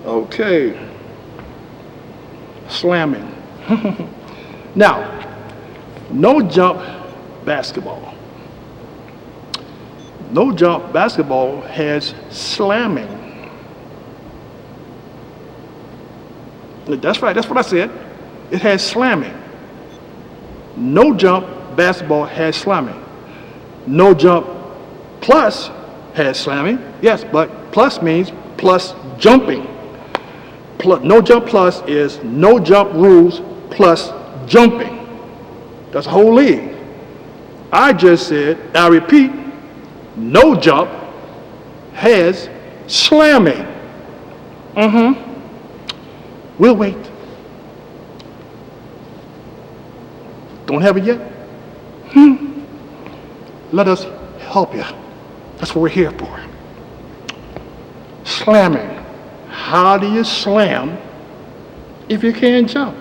Okay, slamming. Now, no jump basketball. No jump basketball has slamming. That's right, that's what I said. It has slamming. No jump basketball has slamming. No jump plus has slamming. Yes, but plus means plus jumping. No jump plus is no jump rules plus jumping. That's a whole league. I just said, I repeat, no jump has slamming. We'll wait. Don't have it yet? Let us help you. That's what we're here for. Slamming. How do you slam if you can't jump?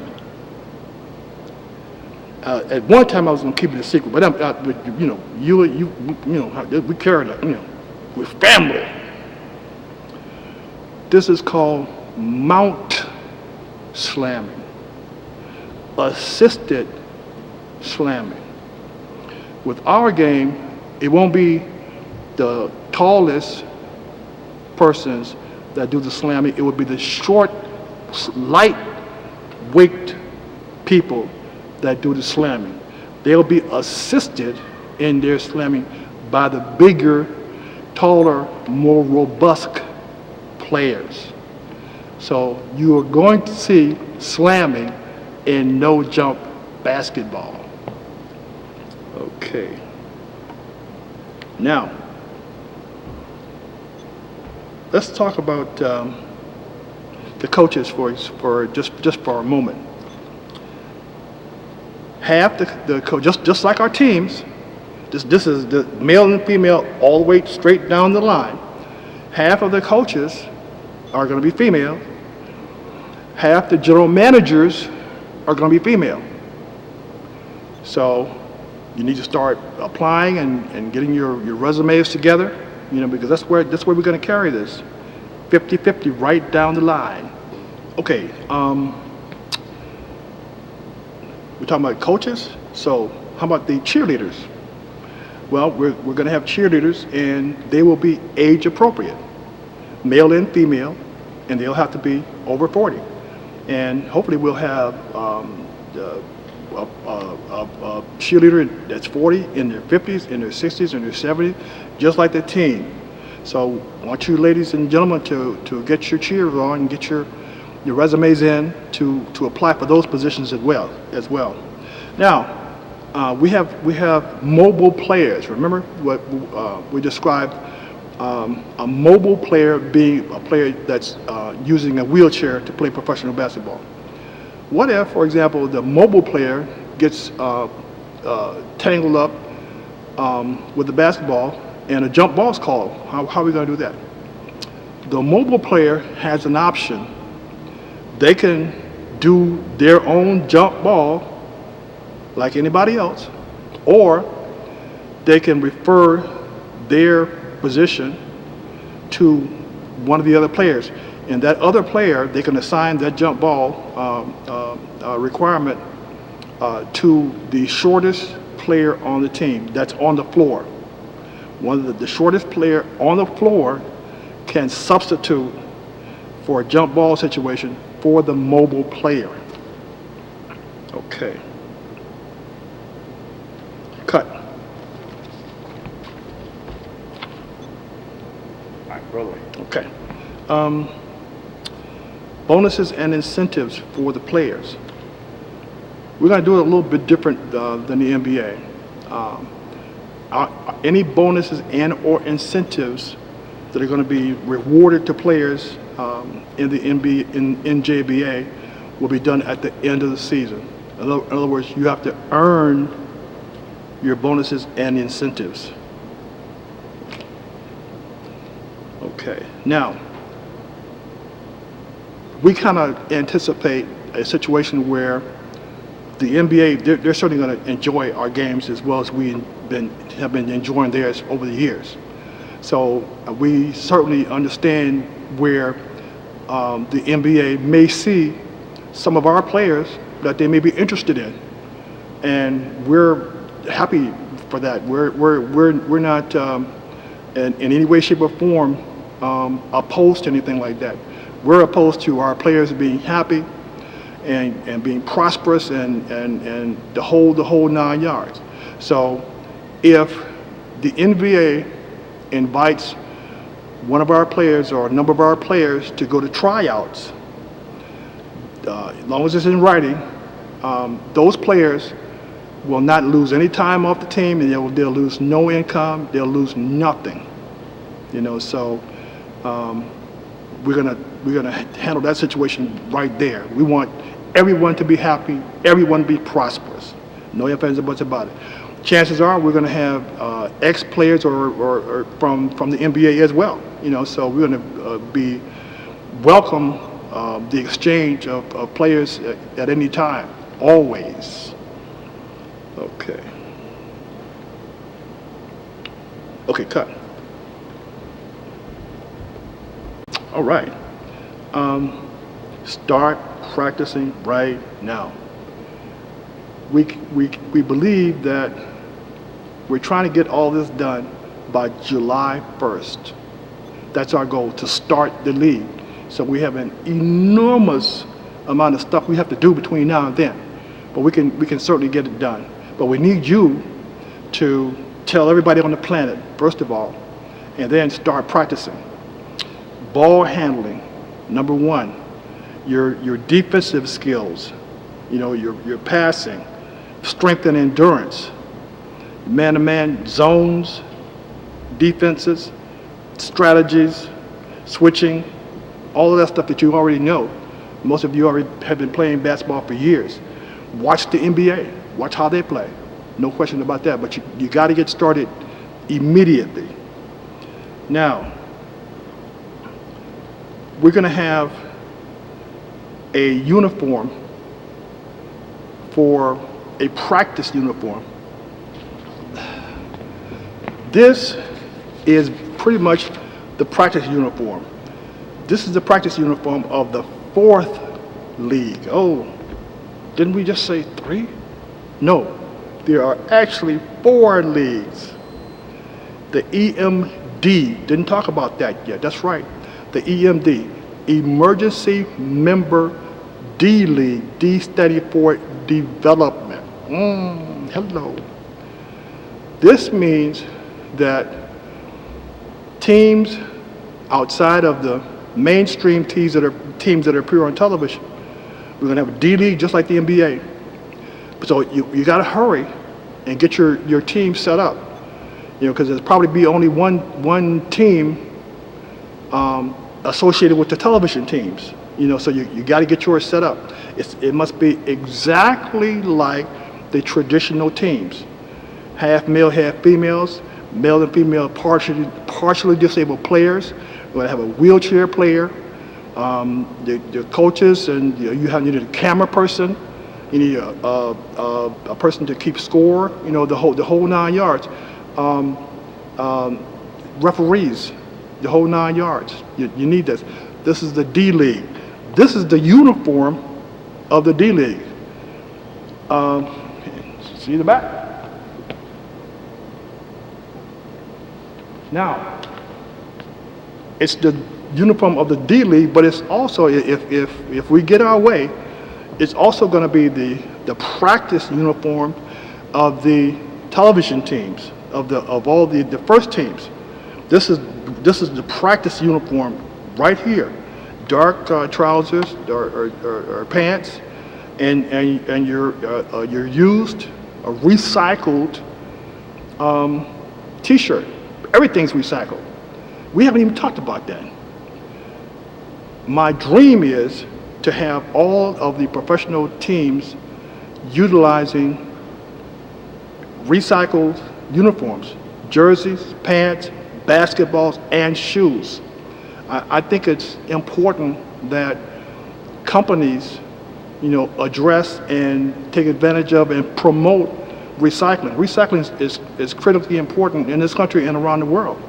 At one time I was going to keep it a secret, but we carry that, with family. This is called mount slamming, assisted slamming. With our game, it won't be the tallest persons that do the slamming. It would be the short, light-weight people that do the slamming. They'll be assisted in their slamming by the bigger, taller, more robust players. So you are going to see slamming in no jump basketball. Okay. Now, let's talk about the coaches for just for a moment. Half the coach, just like our teams, this is the male and female all the way straight down the line. Half of the coaches are going to be female. Half the general managers are going to be female. So you need to start applying and getting your resumes together, because that's where we're going to carry this. 50-50 right down the line. Okay, we're talking about coaches, so how about the cheerleaders? Well, we're going to have cheerleaders, and they will be age appropriate, male and female, and they'll have to be over 40. And hopefully we'll have a cheerleader that's 40, in their 50s, in their 60s, in their 70s, just like the team. So I want you ladies and gentlemen to get your cheers on and get your resumes in to apply for those positions as well. Now, we have mobile players. Remember what we described a mobile player being a player that's using a wheelchair to play professional basketball. What if, for example, the mobile player gets tangled up with the basketball and a jump ball's called? How are we going to do that? The mobile player has an option. They can do their own jump ball like anybody else, or they can refer their position to one of the other players. And that other player, they can assign that jump ball requirement to the shortest player on the team that's on the floor. One of the shortest player on the floor can substitute for a jump ball situation for the mobile player. Okay. Cut. All right, roll it. Okay. Bonuses and incentives for the players. We're going to do it a little bit different than the NBA. Any bonuses and or incentives that are going to be rewarded to players in the NJBA will be done at the end of the season. In other words, you have to earn your bonuses and incentives. Okay, now, we kind of anticipate a situation where the NBA, they're certainly going to enjoy our games as well as we have been enjoying theirs over the years. So we certainly understand where the NBA may see some of our players that they may be interested in, and we're happy for that. We're not in any way, shape, or form opposed to anything like that. We're opposed to our players being happy and being prosperous and the whole 9 yards. So if the NBA invites one of our players or a number of our players to go to tryouts, as long as it's in writing, those players will not lose any time off the team, and they'll lose no income, they'll lose nothing. So we're gonna handle that situation right there. We want everyone to be happy, everyone to be prosperous. No ifs, ands, or buts about it. Chances are we're gonna have ex-players or from the NBA as well. So we're gonna be welcome the exchange of players at any time, always. Okay. Okay, cut. All right. Start practicing right now. We believe that we're trying to get all this done by July 1st. That's our goal, to start the league. So we have an enormous amount of stuff we have to do between now and then, but we can certainly get it done. But we need you to tell everybody on the planet, first of all, and then start practicing. Ball handling, number one. Your defensive skills, your passing, strength and endurance, man-to-man zones, defenses, strategies, switching, all of that stuff that you already know. Most of you already have been playing basketball for years. Watch the NBA. Watch how they play. No question about that. But you got to get started immediately. Now, we're going to have a uniform for a practice uniform. This is pretty much the practice uniform. This is the practice uniform of the 4th league. Oh, didn't we just say 3? No, there are actually 4 leagues. The EMD, didn't talk about that yet. That's right, the EMD, Emergency Member D League. D standing for development. Hello. This means that teams outside of the mainstream teams that are appear on television, we're going to have a D League just like the NBA. So you got to hurry and get your team set up, because there's probably be only one team associated with the television teams. So you got to get yours set up. It must be exactly like the traditional teams, half male, half females, male and female partially disabled players. We're going to have a wheelchair player, the coaches, and you need a camera person. You need a person to keep score. The whole 9 yards. Referees, the whole 9 yards. You need this. This is the D League. This is the uniform of the D League. See the back? Now, it's the uniform of the D League, but it's also, if we get our way, it's also going to be the practice uniform of the television teams, of all the first teams. This is the practice uniform right here. Dark trousers or pants, and your used, recycled T-shirt. Everything's recycled. We haven't even talked about that. My dream is to have all of the professional teams utilizing recycled uniforms, jerseys, pants, basketballs, and shoes. I think it's important that companies, address and take advantage of and promote recycling. Recycling is critically important in this country and around the world.